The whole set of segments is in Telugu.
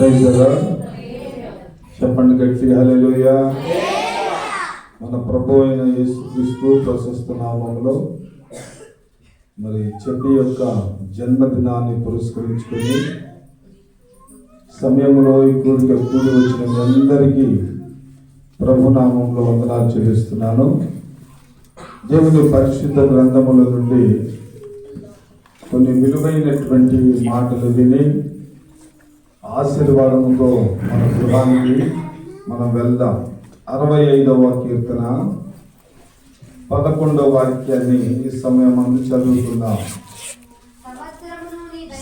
Praise the lord. చెప్పండి గట్టిగా హల్లెలూయా. మన ప్రభు అయిన యేసుక్రీస్తు ప్రశస్త నామములో మరి చెప్పి యొక్క జన్మదినాన్ని పురస్కరించుకొని సమయంలో ఈ కూడి వచ్చిన మీ అందరికీ ప్రభు నామంలో వందనాలు చెల్లిస్తున్నాను. దేవుని పరిశుద్ధ గ్రంథముల నుండి కొన్ని విలువైనటువంటి మాటలు విని ఆశీర్వాదంతో మన గృహానికి మనం వెళ్దాం. 65వ కీర్తన 11వ వాక్యాన్ని ఈ సమయం చదువుతున్నాం.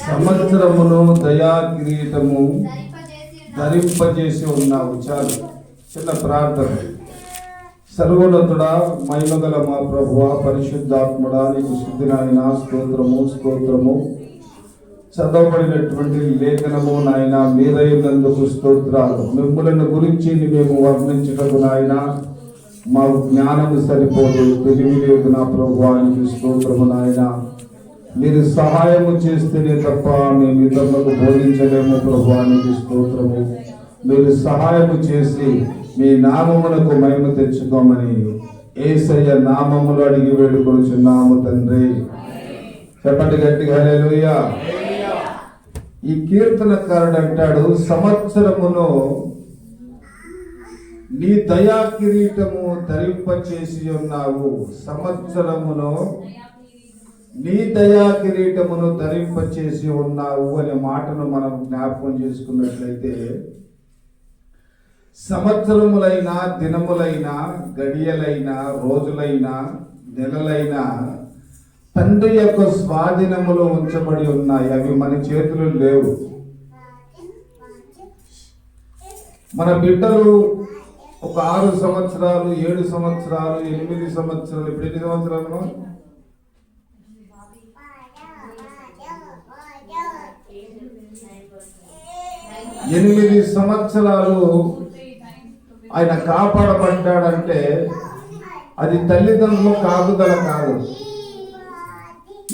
సంవత్సరమును దయా కిరీటము ధరింపజేసి ఉన్నావు. చాలు, చిన్న ప్రార్థన. సర్వోన్నతుడా, మహిమగల మా ప్రభువా, పరిశుద్ధాత్ముడా, నీకు స్తుతి నాయనా. స్తోత్రము. చదవబడినటువంటి లేఖనము నాయన మీరైనందుకు స్తోత్రాలు. మిమ్మల్ని గురించి మేము వర్ణించటకు నాయన మా జ్ఞానము సరిపోదు, తెలివి లేదు నా ప్రభువానికి స్తోత్రము నాయన. మీరు సహాయము చేస్తేనే తప్ప మేము ఇతరులకు బోధించలేము ప్రభువానికి స్తోత్రము. మీరు సహాయము చేసి మీ నామములకు మహిమ తెచ్చుకోమని యేసయ్య నామములు అడిగి వేడుకొనుచున్నాము తండ్రి. చెప్పండి గట్టిగా హల్లెలూయా. ఈ కీర్తనకారుడు అంటాడు, సంవత్సరమును నీ దయా కిరీటము ధరింపచేసి ఉన్నావు. సంవత్సరమును నీ దయా కిరీటమును ధరింపచేసి ఉన్నావు అనే మాటను మనం జ్ఞాపకం చేసుకున్నట్లయితే, సంవత్సరములైనా, దినములైనా, గడియలైనా, రోజులైనా, నెలలైనా తండ్రి యొక్క స్వాధీనములో ఉంచబడి ఉన్నాయి. అవి మన చేతులు లేవు. మన బిడ్డలు ఒక 6 సంవత్సరాలు, 7 సంవత్సరాలు, 8 సంవత్సరాలు, ఇప్పుడు ఎన్ని సంవత్సరాలు? 8 సంవత్సరాలు ఆయన కాపాడబడ్డాడంటే అది తల్లిదండ్రుల కాపుదల కాదు,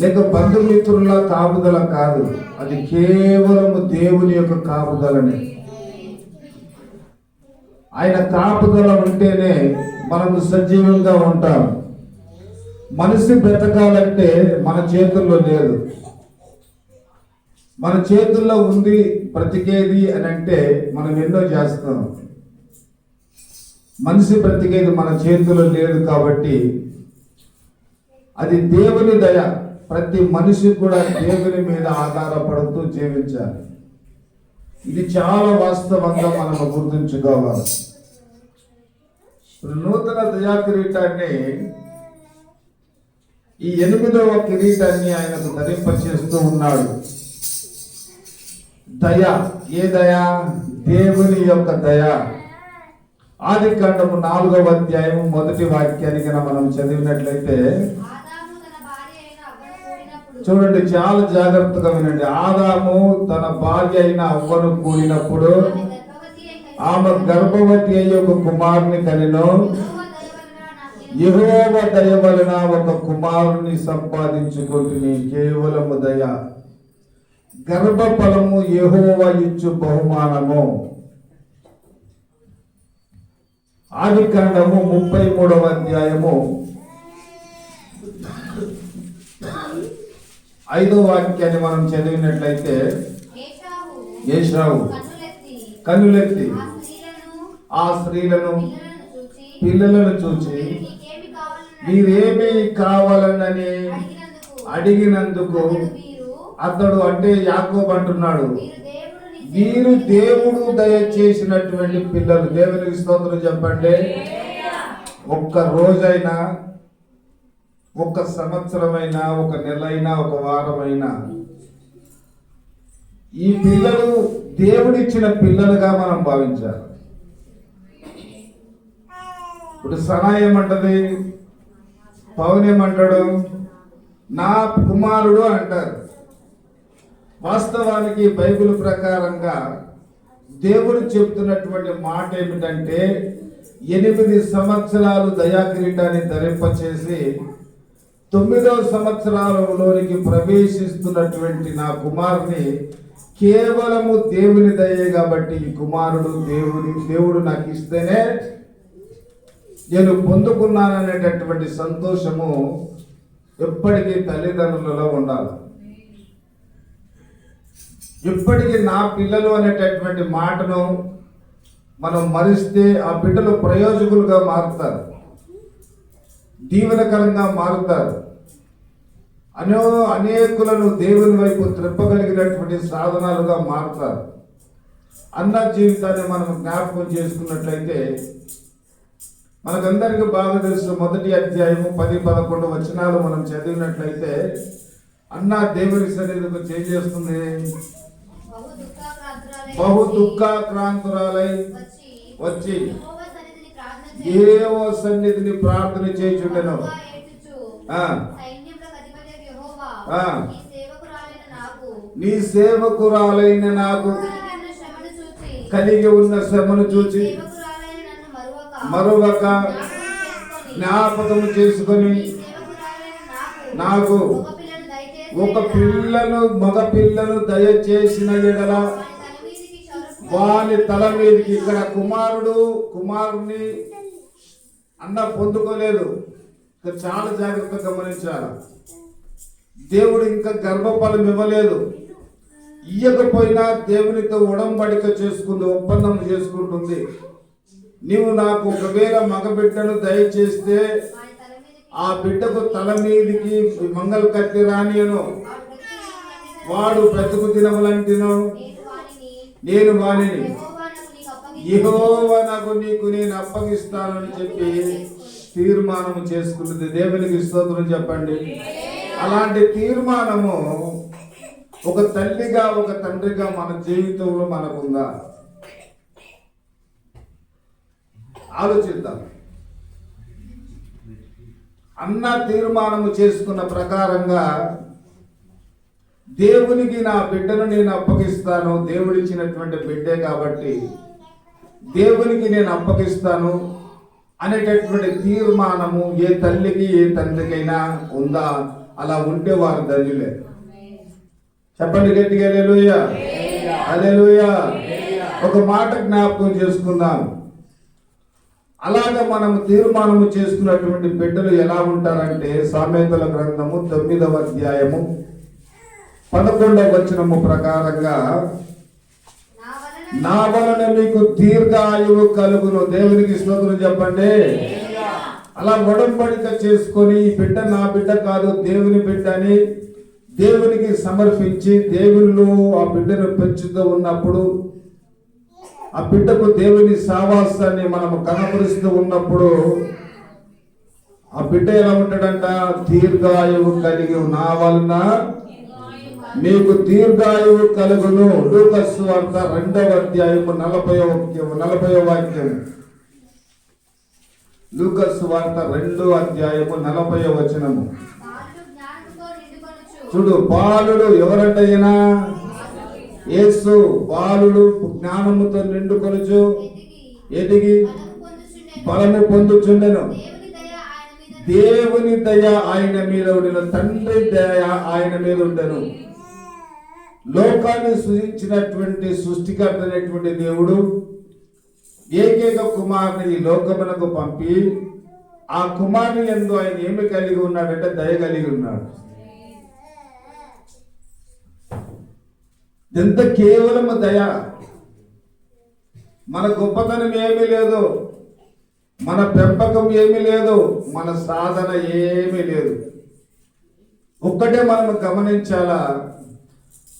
లేక బంధుమిత్రుల కాపుదల కాదు, అది కేవలం దేవుని యొక్క కాపుదలనే. ఆయన కాపుదల ఉంటేనే మనము సజీవంగా ఉంటాం. మనిషి బ్రతకాలంటే మన చేతుల్లో లేదు. మన చేతుల్లో ఉంది బ్రతికేది అని అంటే మనం ఎన్నో చేస్తాం. మనిషి బ్రతికేది మన చేతుల్లో లేదు కాబట్టి అది దేవుని దయ. ప్రతి మనిషి కూడా దేవుని మీద ఆధారపడుతూ జీవించాలి. ఇది చాలా వాస్తవంగా మనం గుర్తుంచుకోవాలి. నూతన దయా కిరీటాన్ని, ఈ 8వ కిరీటాన్ని ఆయనకు ధరింపచేస్తూ ఉన్నాడు. దయ, ఏ దయ? దేవుని యొక్క దయ. ఆదికాండము 4వ అధ్యాయం 1వ వాక్యానికి మనం చదివినట్లయితే చూడండి, చాలా జాగ్రత్తగా వినండి. ఆదాము తన భార్య అయిన అవ్వను కూడినప్పుడు ఆమె గర్భవతి అయ్యి ఒక కుమారుని కనెను. యెహోవా దయ వలన ఒక కుమారుని సంపాదించుకుంటుని. కేవలము దయ. గర్భఫలము యెహోవా ఇచ్చు బహుమానము. ఆదికాండము 33వ అధ్యాయము 5వ వాక్యాన్ని మనం చదివినట్లయితే, ఏశావు కన్నులెత్తి ఆ స్త్రీలను, పిల్లలను చూచి మీరేమీ కావాలనని అడిగినందుకు అతడు, అంటే యాకోబు అంటున్నాడు, వీరు దేవుడు దయచేసినటువంటి పిల్లలు. దేవునికి స్తోత్రం చెప్పండి. ఒక్క రోజైనా, ఒక సంవత్సరమైనా, ఒక నెలైనా, ఒక వారమైనా ఈ పిల్లలు దేవుడిచ్చిన పిల్లలుగా మనం భావించాలి. ఇప్పుడు సనా ఏమంటది, పవన్ ఏమంటాడు, నా కుమారుడు అంటారు. వాస్తవానికి బైబిల్ ప్రకారంగా దేవుడు చెప్తున్నటువంటి మాట ఏమిటంటే, 8 సంవత్సరాలు దయా కిరీటాన్ని ధరింపచేసి 9వ సంవత్సరాలలోనికి ప్రవేశిస్తున్నటువంటి నా కుమారుని కేవలము దేవుని దయే కాబట్టి ఈ కుమారుడు దేవుడు నాకు ఇస్తేనే నేను పొందుకున్నాననేటటువంటి సంతోషము ఎప్పటికీ తల్లిదండ్రులలో ఉండాలి. ఇప్పటికీ నా పిల్లలు అనేటటువంటి మాటను మనం మరిస్తే ఆ బిడ్డలు ప్రయోజకులుగా మారుతారు, దీవెనకరంగా మారుతారు, అనేకులను దేవుని వైపు త్రిప్పగలిగినటువంటి సాధనాలుగా మారుతారు అన్న జీవితాన్ని మనం జ్ఞాపకం చేసుకున్నట్లయితే మనకందరికీ బాగా తెలుసు. 1వ అధ్యాయము 10-11 వచనాలు మనం చదివినట్లయితే అన్న దేవుని సన్నిధికి చేస్తుంది, బహు దుఃఖాక్రాంతురాలై వచ్చి యెహోవా సన్నిధిని ప్రార్థన చేయుచుండెను. నీ సేవకురాలైన నాకు కలిగి ఉన్న శ్రమను చూచి మరొక జ్ఞాపకము చేసుకొని నాకు ఒక మగ పిల్లను దయచేసిన ఎడల వాని తల మీదకి. ఇక్కడ కుమారుని అన్న పొందుకోలేదు. ఇక్కడ చాలా జాగ్రత్తగా గమనించాలి. దేవుడు ఇంకా గర్భఫలం ఇవ్వలేదు. ఇయ్యకపోయినా దేవునితో ఉడంబడిక చేసుకుంది, ఒప్పందం చేసుకుంటుంది. నీవు నాకు ఒకవేళ మగ బిడ్డను దయచేస్తే ఆ బిడ్డకు తల మీదికి మంగళ కత్తి రానియను, వాడు బ్రతుకు దినములంటిను నేను వానిని యెహోవాకు నీకు నేను అప్పగిస్తానని చెప్పి తీర్మానం చేసుకున్నది. దేవునికి స్తోత్రం చెప్పండి. అలాంటి తీర్మానము ఒక తల్లిగా ఒక తండ్రిగా మన జీవితంలో మనకుందా? ఆలోచిద్దాం. అన్న తీర్మానము చేసుకున్న ప్రకారంగా దేవునికి నా బిడ్డను నేను అప్పగిస్తాను, దేవుడిచ్చినటువంటి బిడ్డే కాబట్టి దేవునికి నేను అప్పగిస్తాను అనేటటువంటి తీర్మానము ఏ తల్లికి ఏ తండ్రికైనా ఉందా? అలా ఉంటే వారు ధన్యులే. చెప్పండి గట్టిగా హల్లెలూయా, హల్లెలూయా. ఒక మాట జ్ఞాపకం చేసుకుందాం. అలాగా మనం తీర్మానము చేసుకున్నటువంటి బిడ్డలు ఎలా ఉంటారంటే సామెతల గ్రంథము 9వ అధ్యాయము 11వ వచనము ప్రకారంగా నా వలన మీకు దీర్ఘాయువు కలుగును. దేవునికి స్తోత్రం చెప్పండి. అలా ఒడంబడిక చేసుకొని ఈ బిడ్డ నా బిడ్డ కాదు దేవుని బిడ్డ అని దేవునికి సమర్పించి దేవునిలో ఆ బిడ్డను పెంచుతూ ఉన్నప్పుడు ఆ బిడ్డకు దేవుని సావాసాన్ని మనం కనపరుస్తూ ఉన్నప్పుడు ఆ బిడ్డ ఎలా ఉంటాడంట? దీర్ఘాయువు కలిగి నా వలన మీకు దీర్ఘాయువు కలుగును. లూకా సువార్త 2వ అధ్యాయము 40వ వాక్యం. లూకా సువార్త 2వ అధ్యాయము 40వ వచనము. చూడు, బాలుడు ఎవరంట? ఈయన యేసు. బాలుడు జ్ఞానముతో నిండుకొనుచు ఎదిగి బలము పొందుచుండెను. దేవుని దయ ఆయన మీద ఉండెను, తండ్రి దయ ఆయన మీద ఉండెను. లోకాన్ని సృజించినటువంటి సృష్టికర్త అయినటువంటి దేవుడు ఏకైక కుమారుని ఈ లోకమునకు పంపి ఆ కుమారుని యందు ఆయన ఏమి కలిగి ఉన్నాడంటే దయ కలిగి ఉన్నాడు. ఎంత కేవలము దయ. మన గొప్పతనం ఏమీ లేదు, మన పెంపకం ఏమీ లేదు, మన సాధన ఏమీ లేదు. ఒక్కటే మనం గమనించాలా,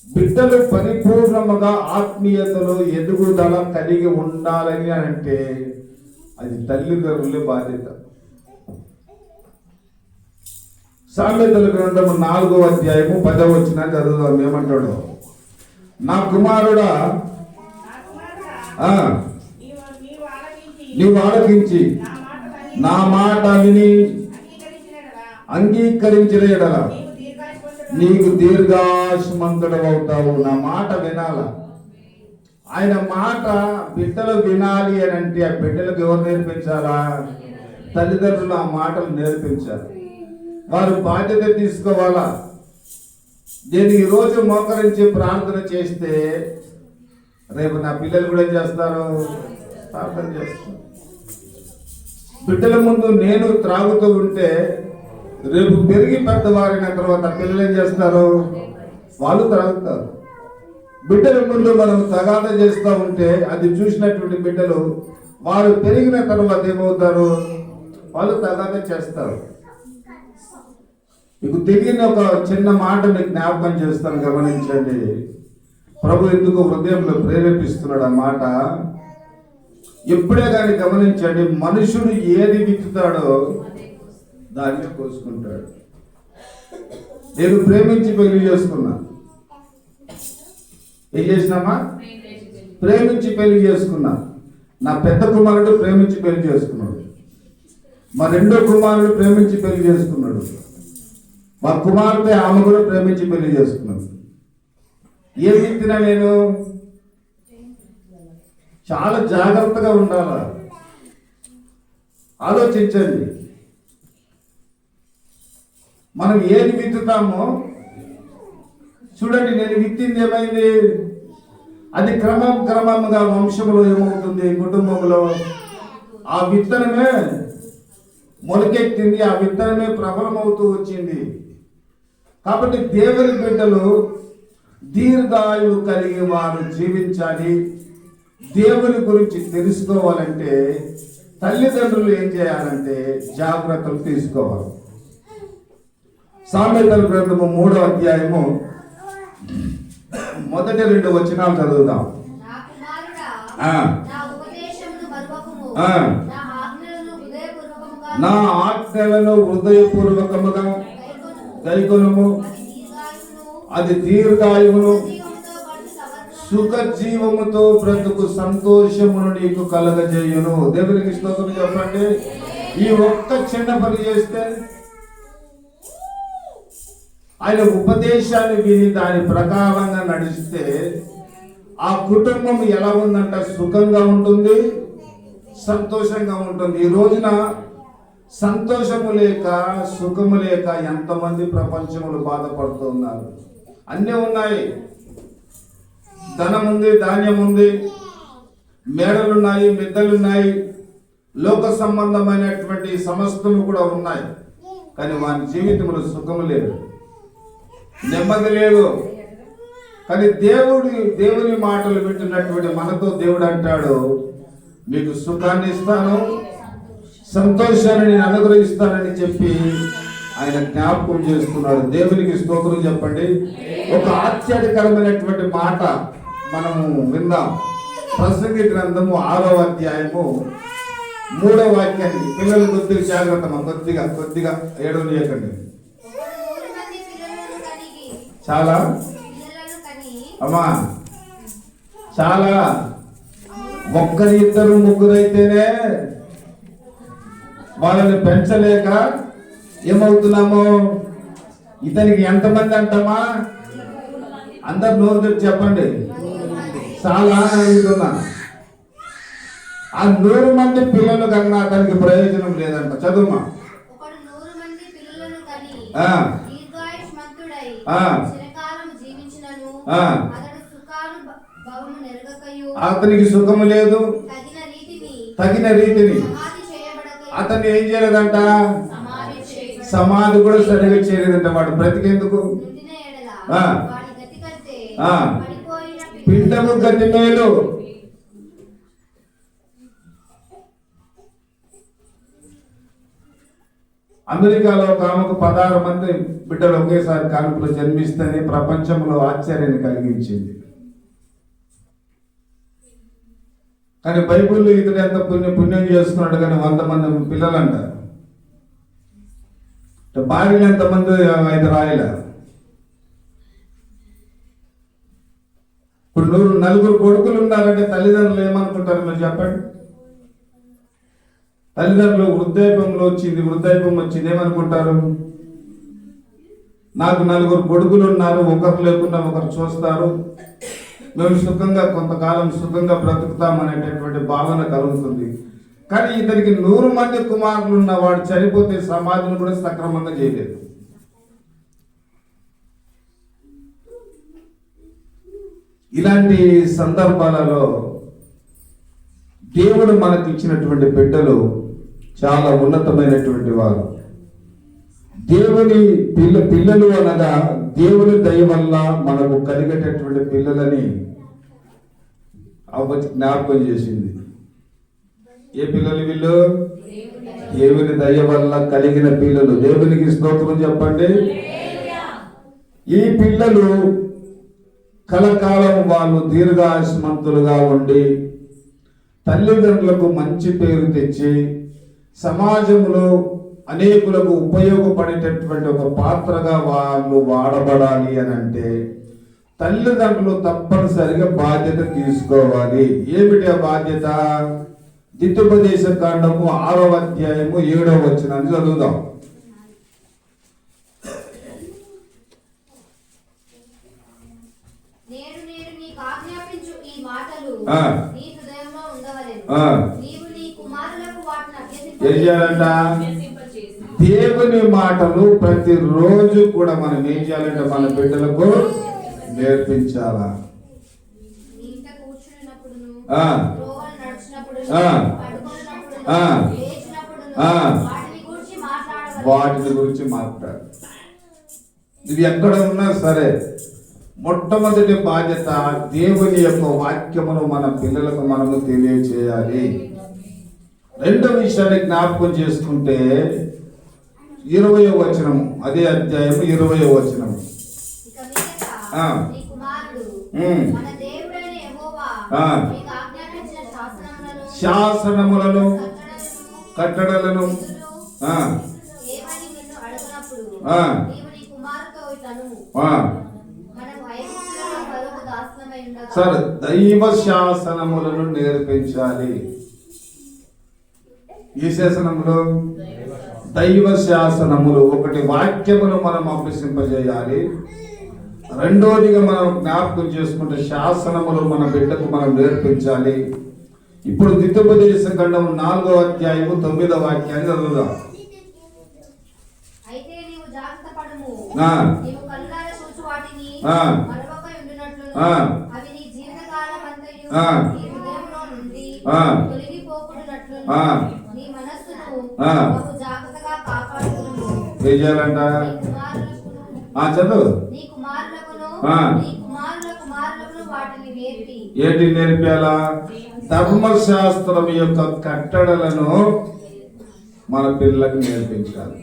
బిడ్డలు పరిపూర్ణముగా ఆత్మీయతలో ఎదుగుదల కలిగి ఉండాలని అంటే అది తల్లిదండ్రుల బాధ్యత. సామెతల గ్రంథము 4వ అధ్యాయము 10వ వచనం చదువుదాం. ఏమంటాడు? నా కుమారుడా నీవు ఆలకించి నా మాట విని అంగీకరించిన ఎడల నీకు దీర్ఘాయుష్మంతుడు అవుతావు. నా మాట వినాల. ఆయన మాట బిడ్డలు వినాలి అని అంటే ఆ బిడ్డలకు ఎవరు నేర్పించాలా? తల్లిదండ్రులు ఆ మాటలు నేర్పించాలి. వారు బాధ్యత తీసుకోవాలా. నేను ఈరోజు మోకరించి ప్రార్థన చేస్తే రేపు నా పిల్లలు కూడా ఏం చేస్తారు? ప్రార్థన చేస్తారు. బిడ్డల ముందు నేను త్రాగుతూ ఉంటే రేపు పెరిగి పెద్దవారైన తర్వాత పిల్లలు ఏం చేస్తారు? వాళ్ళు త్రాగుతారు. బిడ్డల ముందు మనం తగాద చేస్తూ ఉంటే అది చూసినటువంటి బిడ్డలు వారు పెరిగిన తర్వాత ఏమవుతారు? వాళ్ళు తగాద చేస్తారు. మీకు తెలియని ఒక చిన్న మాట మీకు జ్ఞాపకం చేస్తాను, గమనించండి. ప్రభు ఎందుకు హృదయంలో ప్రేరేపిస్తున్నాడు ఆ మాట. ఎప్పుడే కానీ గమనించండి, మనుషుడు ఏది విత్తుతాడో దాన్ని కోసుకుంటాడు. నేను ప్రేమించి పెళ్లి చేసుకున్నా. ఏం చేసినామా? ప్రేమించి పెళ్లి చేసుకున్నా. నా పెద్ద కుమారుడు ప్రేమించి పెళ్లి చేసుకున్నాడు. మా రెండో కుమారుడు ప్రేమించి పెళ్లి చేసుకున్నాడు. మా కుమార్తె ఆమె కూడా ప్రేమించి పెళ్లి చేసుకున్నాడు. ఏం విత్తినా నేను? చాలా జాగ్రత్తగా ఉండాల. ఆలోచించండి, మనం ఏది విత్తుతామో చూడండి. నేను విత్తింది ఏమైంది? అది క్రమంగా వంశంలో ఏమవుతుంది? కుటుంబంలో ఆ విత్తనమే మొలకెత్తింది. ఆ విత్తనమే ప్రబలమవుతూ వచ్చింది. కాబట్టి దేవుని బిడ్డలు దీర్ఘాయువు కలిగి వారు జీవించాలి. దేవుని గురించి తెలుసుకోవాలంటే తల్లిదండ్రులు ఏం చేయాలంటే జాగ్రత్తలు తీసుకోవాలి. సామెతల గ్రంథము 3వ అధ్యాయము మొదటి 2 వచనాలు చదువుదాం. నా ఆజ్ఞలను హృదయపూర్వకముగా గైకొనుము, అది దీర్ఘాయువును సుఖ జీవముతో బ్రతుకు సంతోషమును నీకు కలగజేయును. దేవునికి స్తోత్రం చెప్పండి. ఈ ఒక్క చిన్న పని చేస్తే, ఆయన ఉపదేశాన్ని విని దాని ప్రకారంగా నడిస్తే ఆ కుటుంబం ఎలా ఉందంట? సుఖంగా ఉంటుంది, సంతోషంగా ఉంటుంది. ఈ రోజున సంతోషము లేక, సుఖము లేక ఎంతమంది ప్రపంచంలో బాధపడుతున్నారు. అన్నీ ఉన్నాయి. ధనం ఉంది, ధాన్యం ఉంది, మేడలున్నాయి, మిద్దలున్నాయి, లోక సంబంధమైనటువంటి సమస్తము కూడా ఉన్నాయి. కానీ వారి జీవితంలో సుఖము లేదు, నెమ్మది లేదు. కానీ దేవుని మాటలు వింటున్నటువంటి మనతో దేవుడు అంటాడు, మీకు సుఖాన్ని ఇస్తాను, సంతోషాన్ని నేను అనుగ్రహిస్తానని చెప్పి ఆయన జ్ఞాపకం చేస్తున్నాడు. దేవునికి స్తోత్రం చెప్పండి. ఒక ఆశ్చర్యకరమైనటువంటి మాట మనము విందాం. ప్రసంగి గ్రంథము 6వ అధ్యాయము 3వ వాక్యానికి. పిల్లలు కొద్దిగా జాగ్రత్త, కొద్దిగా ఏడవనీయకండి. చాలా అమ్మా, చాలా ఒక్కరి ఇద్దరు ముగ్గురు అయితేనే వాళ్ళని పెంచలేక ఏమవుతున్నాము? ఇతనికి ఎంతమంది అంటామా? అందరు నోరు తెచ్చి చెప్పండి. చాలా అడుగుతున్నా. ఆ 100 మంది పిల్లలు కన్నా అతనికి ప్రయోజనం లేదంట. చదువుమా. అతనికి సుఖము లేదు, తగిన రీతిని అతన్ని ఏం చేయలేదంట? సమాధి కూడా సరిగా చేయలేదంట. వాడు బ్రతికేందుకు? పిండము గతి మేలు. అమెరికాలో ఒక ఆమెకు 16 మంది బిడ్డలు ఒకేసారి కానుకలు జన్మిస్తేనే ప్రపంచంలో ఆశ్చర్యాన్ని కలిగించింది. కానీ బైబిల్లో ఇతడు ఎంత పుణ్యం చేస్తున్నాడు, కానీ 100 మంది పిల్లలు అంటారు. భార్యలు ఎంతమంది అయితే రాయలే. ఇప్పుడు 4 కొడుకులు ఉన్నారంటే తల్లిదండ్రులు ఏమనుకుంటారు మీరు చెప్పండి? తల్లిదండ్రులు వృద్ధాప్యం వచ్చింది ఏమనుకుంటారు? నాకు 4 కొడుకులు ఉన్నారు, ఒకరు లేకుండా ఒకరు చూస్తారు, మేము సుఖంగా కొంతకాలం సుఖంగా బ్రతుకుతామనేటటువంటి భావన కలుగుతుంది. కానీ ఇతనికి 100 మంది కుమారులు ఉన్నవాడు చనిపోతే సమాధిని కూడా సక్రమంగా చేయలేదు. ఇలాంటి సందర్భాలలో దేవుడు మనకు ఇచ్చినటువంటి బిడ్డలు చాలా ఉన్నతమైనటువంటి వారు. దేవుని పిల్లలు అనగా దేవుని దయ వల్ల మనకు కలిగేటటువంటి పిల్లలని జ్ఞాపకం చేసింది. ఏ పిల్లలు వీళ్ళు? దేవుని దయ వల్ల కలిగిన పిల్లలు. దేవునికి స్తోత్రం చెప్పండి. ఈ పిల్లలు కలకాలం వాళ్ళు దీర్ఘాయుష్మంతులుగా ఉండి తల్లిదండ్రులకు మంచి పేరు తెచ్చి సమాజంలో అనేకులకు ఉపయోగపడేటటువంటి ఒక పాత్రగా వాళ్ళు వాడబడాలి అని అంటే తల్లిదండ్రులు తప్పనిసరిగా బాధ్యత తీసుకోవాలి. ఏమిటి ఆ బాధ్యత? ద్వితీయోపదేశ కాండము 6వ అధ్యాయము 7వ వచనాన్ని చదువుదాం. ఏం చేయాలంట? దేవుని మాటలు ప్రతిరోజు కూడా మనం ఏం చేయాలంటే మన బిడ్డలకు నేర్పించాలా. వాటిని గురించి మాట్లాడు. ఇది ఎక్కడ ఉన్నా సరే మొట్టమొదటి బాధ్యత దేవుని యొక్క వాక్యమును మన పిల్లలకు మనము తెలియచేయాలి. రెండో విషయాన్ని జ్ఞాపకం చేసుకుంటే 20వ వచనము, అదే అధ్యాయము 20వ వచనము. శాసనములను కట్టడలను సరే దైవ శాసనములను నేర్పించాలి. ఈ శాసనములు దైవ శాసనములు. ఒకటి వాక్యమును మనం అభ్యసింపజేయాలి. రెండోదిగా మనం జ్ఞాపకం చేసుకుంటే శాసనములు మన బిడ్డకు మనం నేర్పించాలి. ఇప్పుడు ద్వితీయోపదేశ కాండము 4వ అధ్యాయము 9వ వాక్యాన్ని చదువుదాం. ఏం చేయాలంట? చదువు. ఏంటి నేర్పాలా? ధర్మశాస్త్రం యొక్క కట్టడలను మన పిల్లలకు నేర్పించాలి.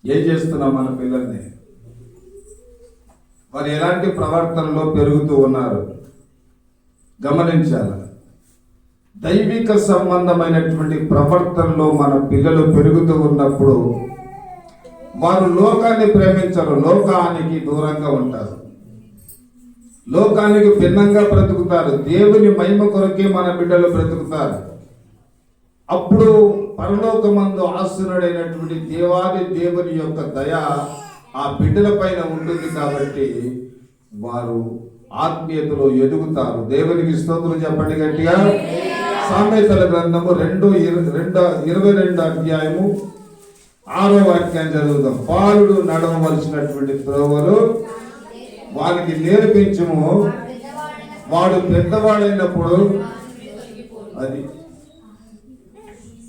ఏం చేస్తున్నాం మన పిల్లల్ని? వారు ఎలాంటి ప్రవర్తనలో పెరుగుతూ ఉన్నారు గమనించాలి. దైవిక సంబంధమైనటువంటి ప్రవర్తనలో మన పిల్లలు పెరుగుతూ ఉన్నప్పుడు వారు లోకాన్ని ప్రేమించరు, లోకానికి దూరంగా ఉంటారు, లోకానికి భిన్నంగా బ్రతుకుతారు. దేవుని మహిమ కొరకే మన బిడ్డలు బ్రతుకుతారు. అప్పుడు పరలోకమందు ఆశీనుడైనటువంటి దేవాది దేవుని యొక్క దయ ఆ బిడ్డల పైన ఉంటుంది. కాబట్టి వారు ఆత్మీయతలో ఎదుగుతారు. దేవునికి స్తోత్రం చెప్పండి గట్టిగా. సామెతల గ్రంథము 22వ అధ్యాయము 6వ వాక్యాన్ని చదువుతాం. బాలుడు నడవవలసినటువంటి త్రోవలు వారికి నేర్పించము, వాడు పెద్దవాడైనప్పుడు అది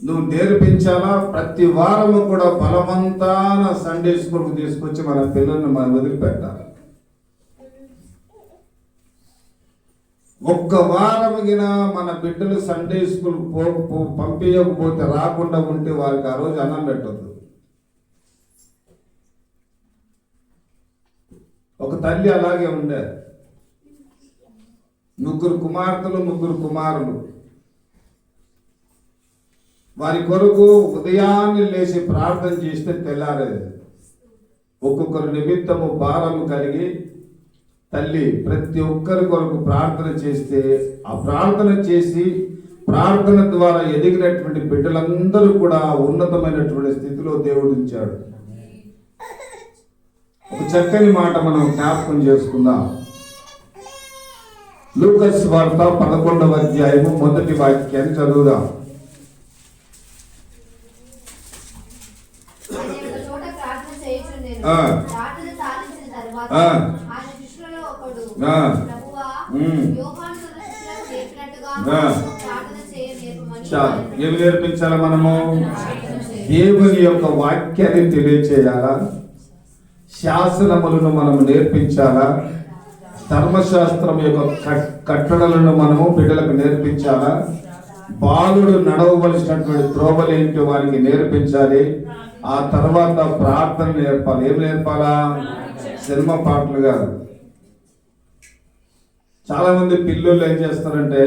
నువ్వు నేర్పించాలా. ప్రతి వారము కూడా బలవంతాన సండే స్కూల్కి తీసుకొచ్చి మన పిల్లల్ని మనం వదిలిపెట్టాలి. ఒక్క వారముగిన మన బిడ్డలు సండే స్కూల్ పంపించకపోతే రాకుండా ఉంటే వారికి ఆ రోజు అన్నం పెట్టద్దు. ఒక తల్లి అలాగే ఉండే, 3 కుమార్తెలు 3 కుమారులు. వారి కొరకు ఉదయాన్నే లేచి ప్రార్థన చేస్తే తెల్లారేది. ఒక్కొక్కరు నిమిత్తము భారము కలిగి తల్లి ప్రతి ఒక్కరి కొరకు ప్రార్థన చేస్తే ఆ ప్రార్థన చేసి ప్రార్థన ద్వారా ఎదిగినటువంటి బిడ్డలందరూ కూడా ఉన్నతమైనటువంటి స్థితిలో దేవుడు ఉంచాడు. ఒక చక్కని మాట మనం జ్ఞాపకం చేసుకుందాం. లూకాసు వార్త 11వ అధ్యాయము 1వ వాక్యాన్ని చదువుదాం. ఆ, ప్రభువా, ఉమ్. యోహాను తన శిష్యులకు నేర్పినట్టుగా ఆ. ప్రార్థన చేయ నేర్పమని చాలు. ఏమి నేర్పించాలా మనము? దేవుని యొక్క వాక్యాన్ని తెలియచేయాలా, శాసనములను మనం నేర్పించాలా, ధర్మశాస్త్రం యొక్క కట్టడలను మనము బిడ్డలకు నేర్పించాలా, బాలుడు నడవవలసినటువంటి త్రోవలేంటి వారికి నేర్పించాలి. ఆ తర్వాత ప్రార్థన నేర్పాలి. ఏం నేర్పాలా? సినిమా పాటలు కాదు. చాలా మంది పిల్లలు ఏం చేస్తారంటే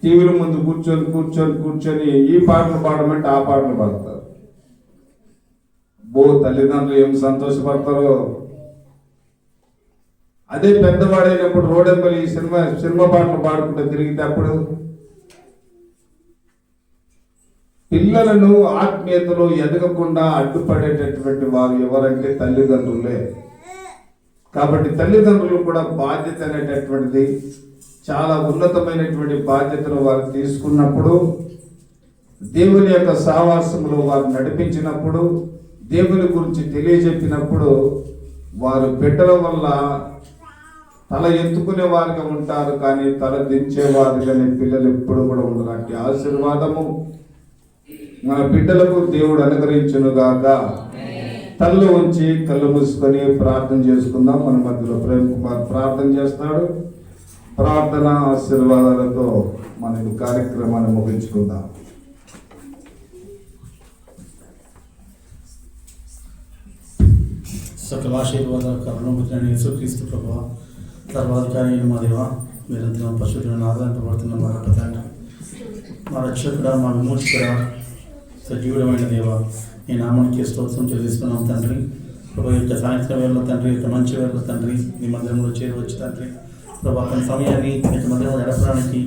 టీవీల ముందు కూర్చొని కూర్చొని కూర్చొని ఈ పాటలు పాడమంటే ఆ పాటలు పాడతారు. తల్లిదండ్రులు ఏం సంతోషపడతారో. అదే పెద్దవాడైనప్పుడు రోడెంబలి సినిమా పాటలు పాడుకుంటూ తిరిగితే అప్పుడు పిల్లలను ఆత్మీయతలో ఎదగకుండా అడ్డుపడేటటువంటి వారు ఎవరంటే తల్లిదండ్రులే. కాబట్టి తల్లిదండ్రులు కూడా బాధ్యత అనేటటువంటిది చాలా ఉన్నతమైనటువంటి బాధ్యతను వారు తీసుకున్నప్పుడు, దేవుని యొక్క సావాసములో వారు నడిపించినప్పుడు, దేవుని గురించి తెలియజెప్పినప్పుడు వారు బిడ్డల వల్ల తల ఎత్తుకునే వారిగా ఉంటారు, కానీ తల దించేవారుగానే పిల్లలు ఎప్పుడు కూడా ఉండరు. అట్టి ఆశీర్వాదము మన బిడ్డలకు దేవుడు అనుగ్రహించును గాక. తల్లు ఉంచి కళ్ళు మూసుకొని ప్రార్థన చేసుకుందాం. మన మధ్యలో ప్రేమ్ కుమార్ ప్రార్థన చేస్తాడు. ప్రార్థన ఆశీర్వాదాలతో మన కార్యక్రమాన్ని ముగించుకుందాం. సకల ఆశీర్వాదాలు కరుణామూర్తి యేసుక్రీస్తు ప్రభువా, సర్వాధికారి మా దేవ, మీరంతా పశువులను ఆదరింపబడుతున్న మా గొప్ప తండ్రి, మా రక్షకుడా, మా విమోచకుడా, సజీవుడమైన దేవ, ఈ నామానికి స్తోత్రం చెల్లిస్తున్నాం తండ్రి. ప్రభు యొక్క సాయంత్రం వేళలో తండ్రి, యొక్క మంచి వేళలో తండ్రి, మీ మందిరంలో చేరవచ్చు తండ్రి. ప్రభు కొన్ని సమయాన్ని యొక్క మందిరంలో గడపడానికి,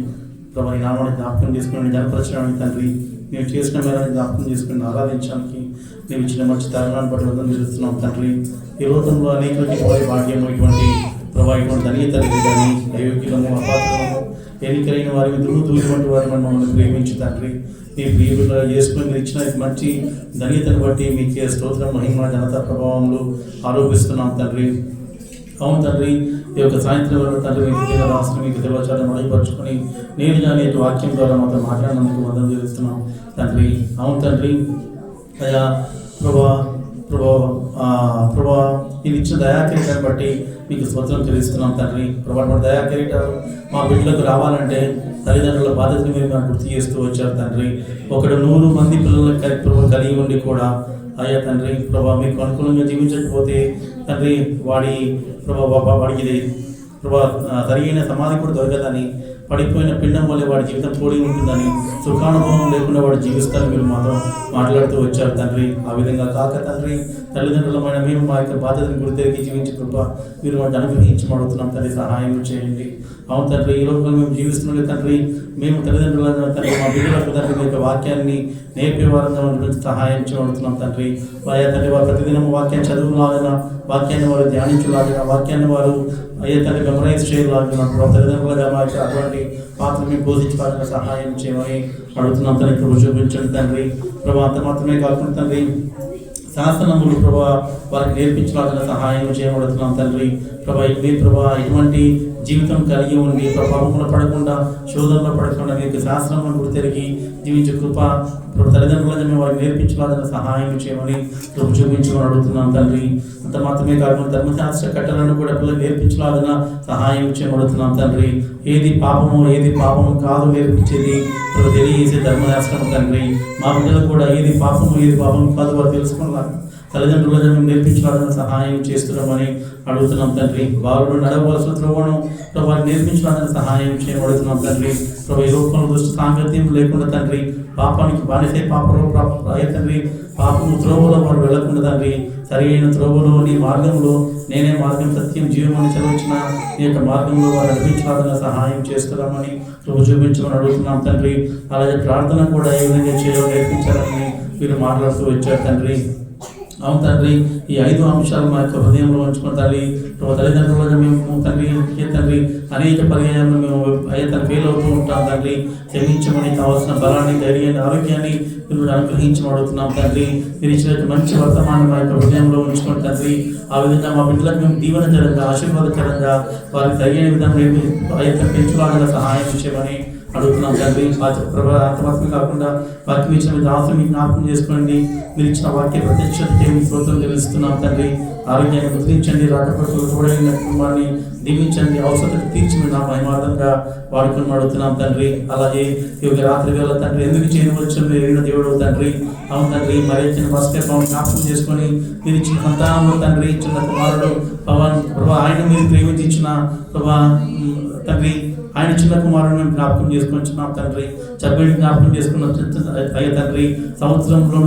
ప్రభు ఈ నామాన్ని జ్ఞాపకం చేసుకుని జనపరచడానికి తండ్రి, మేము చేసిన మేరని జ్ఞాపకం చేసుకుని ఆరాధించడానికి మేము ఇచ్చిన మంచి తరుణాన్ని బట్టి వదం చేస్తున్నాం తండ్రి. ఈ లోకంలో అనేకులకి భాగ్యం ఇటువంటి ప్రభా ఇటువంటి ధన్యతలు కానీ అయోగ్యులము, అపాత్రము, ఎన్నికైన వారి దూరటువంటి వారి మమ్మల్ని ప్రేమించి తండ్రి, మీ ప్రియులుగా చేసుకుని మీరు ఇచ్చిన మంచి ధన్యతను బట్టి మీకే స్తోత్రం, మహిమ, ఘనత, ప్రభావములు ఆరోపిస్తున్నాం తండ్రి. అవును తండ్రి, ఈ యొక్క సాయంత్రం వేళ తండ్రి మీ రాష్ట్రం మీకు దేవాచారం మహిపరుచుకొని నేను కానీ వాక్యం ద్వారా మాతో మాట్లాడినందుకు వందనం చేస్తున్నాం తండ్రి. అవును తండ్రి, అయ్యా ప్రభా మీరు ఇచ్చిన దయాకిరీటాన్ని బట్టి మీకు స్తోత్రం చెల్లిస్తున్నాం తండ్రి. ప్రభా దయాకిరీటాలు మా బిడ్డలకు రావాలంటే తల్లిదండ్రుల బాధ్యతను మీరు నాకు గుర్తు చేస్తూ వచ్చారు తండ్రి. 100 మంది పిల్లలకు కలిగి ఉండి కూడా అయ్యా తండ్రి ప్రభా మీకు అనుకూలంగా జీవించకపోతే తండ్రి వాడికి ప్రభా సరైన సమాధి కూడా దొరకదని, పడిపోయిన పిండం వల్లే వాడి జీవితం పోడి ఉంటుందని, సుఖానుభవం లేకుండా వాడు జీవిస్తారని మీరు మాతో మాట్లాడుతూ వచ్చారు తండ్రి. ఆ విధంగా కాక తండ్రి, తల్లిదండ్రులమైన మేము మా యొక్క బాధ్యతను గుర్తెరిగి జీవించే కృప మీరు మాకు అనుగ్రహించమడుగుతున్నాం తండ్రి. సహాయం చేయండి. అవును తండ్రి, ఈ లోకంలో మేము జీవిస్తున్నది తండ్రి, మేము తల్లిదండ్రుల తండ్రి మా బిడ్డలకు తండ్రి మీ యొక్క వాక్యాన్ని నేర్పే వారంగా సహాయం చేయబడుతున్నాం తండ్రి. వారి తండ్రి వారు ప్రతిదినం వాక్యాన్ని చదువులాగిన, వాక్యాన్ని వారు ధ్యానించలాగిన, వాక్యాన్ని వారు అయ్యే తండ్రి మెమరైజ్ చేయలాగిన తల్లిదండ్రులుగా మా అటువంటి పాత్ర మేము బోధించడానికి సహాయం చేయమని అడుగుతున్నాం తండ్రి. ప్రభు చూపించండి తండ్రి. ప్రభా అంత మాత్రమే కాకుండా తండ్రి శాసనములు ప్రభా వారికి నేర్పించలాగిన సహాయం చేయబడుతున్నాం తండ్రి. ప్రభా ఎటువంటి జీవితం కలిగి ఉండి ప్రభావంలో పడకుండా, శోధనలో పడకుండా మీకు శాస్త్రంలో గుర్తెరిగి జీవించే కృప తల్లిదండ్రులను మేము వారికి నేర్పించలాగిన సహాయం చేయమని ప్రభు చూపించమని అడుగుతున్నాం తండ్రి. అంత మాత్రమే కాకుండా ధర్మశాస్త్ర కట్టలను కూడా పిల్లలు నేర్పించలాగిన సహాయం చేయబడుతున్నాం తండ్రి. ఏది పాపము ఏది పాపము కాదు నేర్పించేది తెలియజేసే ధర్మశాస్త్రం తండ్రి. మా బిడ్డలు కూడా ఏది పాపము ఏది పాపము కాదు వారు తెలుసుకున్నారు తల్లిదండ్రులను మేము నేర్పించలాగిన సహాయం చేస్తున్నామని అడుగుతున్నాం తండ్రి. వారు నడవలసిన త్రోవను వారికి నేర్పించలాగిన సహాయం చేయబడుతున్నాం తండ్రి. ప్రభు ఈ లోకంలో దుష్ట సాంగత్యం లేకుండా తండ్రి, పాపానికి బానిసే పాపంలో తండ్రి, పాపము త్రోవలో వారు వెళ్ళకుండా తండ్రి, సరైన త్రోవలో నీ మార్గంలో నేనే మార్గం సత్యం జీవం అని చదివించిన ఈ యొక్క మార్గంలో వారు నడిపించలాగిన సహాయం చేస్తున్నామని ప్రభు చూపించమని అడుగుతున్నాం తండ్రి. అలాగే ప్రార్థన కూడా ఏ విధంగా చేయాలో నేర్పించాలని మీరు మాట్లాడుతూ వచ్చారు తండ్రి. అవును తండ్రి, ఈ 5 అంశాలు మా యొక్క హృదయంలో ఉంచుకున్న తండ్రి, ప్రభు తల్లిదండ్రులుగా మేము తండ్రి అనేక పర్యాయాలను మేము తను ఫెయిల్ అవుతూ ఉంటాం తండ్రి. క్షమించమని, కావాల్సిన బలాన్ని, ధైర్యాన్ని, ఆరోగ్యాన్ని మీరు అనుగ్రహించబడుతున్నాం తండ్రి. మీరు ఇచ్చిన మంచి వర్తమానం మా యొక్క హృదయంలో ఉంచుకోండి తండ్రి. ఆ విధంగా మా బిడ్డలకు మేము దీవెనకరంగా, ఆశీర్వాదకరంగా వారికి తగిన విధంగా ఆ యొక్క పెంచులాగా సహాయం చేయమని అడుగుతున్నాం తండ్రి. అంతమాత్రమే కాకుండా వాక్యం ఇచ్చిన దాసుని మీకు జ్ఞాపకం చేసుకోండి. మీరు ఇచ్చిన వాక్య ప్రత్యక్షతకి మీ స్తోత్రం తెలుస్తున్నాం తండ్రి. ఆరోగ్యాన్ని ముద్రించండి, రాకపోకలు తోడైన కుటుంబాన్ని దీవించండి, అవసరం తీర్చి మీరు నా మహిమార్థంగా వాడుకొని అడుగుతున్నాం తండ్రి. అలాగే ఈ యొక్క రాత్రి వేళ తండ్రి ఎందుకు చేయవచ్చు మీరు ఎరిగిన దేవుడు తండ్రి. అవును తండ్రి, మరి ఇచ్చిన బాస్కెట్ జ్ఞాపకం చేసుకొని మీరు ఇచ్చిన సంతానంలో తండ్రి, చిన్న కుమారుడు పవన్ ప్రభా, ఆయన మీరు ప్రేమించి ఇచ్చిన ప్రభా తండ్రి, ఆయన చిన్న కుమారుని జ్ఞాపకం చేసుకుంటున్నాం తండ్రి. చబ్బిని జ్ఞాపకం చేసుకున్న అయ్యా తండ్రి, సంవత్సరంలో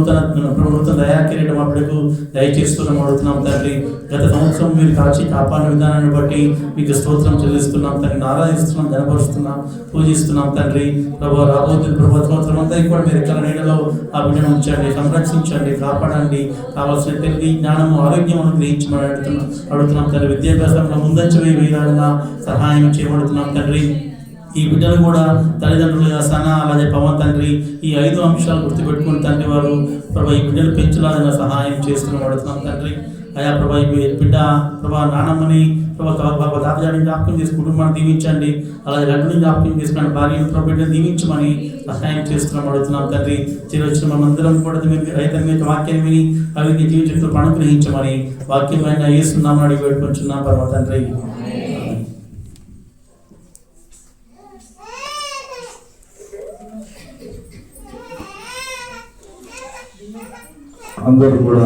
నూతన దయాకిరీటం అప్పుడుకు దయచేస్తున్నాం అడుగుతున్నాం తండ్రి. గత సంవత్సరం మీరు కాపాడిన విధానాన్ని బట్టి మీకు స్తోత్రం చెల్లిస్తున్నాం తండ్రి. ఆరాధిస్తున్నాం, గణపరుస్తున్నాం, పూజిస్తున్నాం తండ్రి. ప్రభావ రాబోతున్న సంవత్సరం అంతా కూడా మీరు ఎక్కడ నీడలో ఆ బిడ్డను ఉంచండి, సంరక్షించండి, కాపాడండి. కావాల్సిన తెలివి, జ్ఞానము, ఆరోగ్యం గ్రహించమని అడుగుతున్నాం తండ్రి. విద్యాభ్యాసంలో ముందంచ వేయాలన్నా సహాయం చేయబడుతున్నాం తండ్రి. ఈ బిడ్డలు కూడా తల్లిదండ్రులుగా సన అలాగే పవన్ తండ్రి ఈ 5 అంశాలు గుర్తుపెట్టుకుని తండ్రి వారు ప్రభా ఈ బిడ్డలు పెంచులాగా సహాయం చేస్తూ పడుతున్నాం తండ్రి. అయా ప్రభా ఈ బిడ్డ ప్రభా నానమ్మని ప్రభా తాతగారిని జ్ఞాపకం చేసి కుటుంబాన్ని దీవించండి. అలాగే లడ్డుని జ్ఞాపకం చేసుకుని భార్యను ప్రభు బిడ్డను దీవించమని సహాయం చేస్తున్నాం అడుగుతున్నాం తండ్రి. చిరొచ్చిన మనందరం కూడా మీరు వాక్యాన్ని విని అవిధి జీవితంతో అనుగ్రహించమని వాక్యమైన యేసునామమున అడిగి పెట్టుకుంటున్నాం పరమ తండ్రి. అందరూ కూడా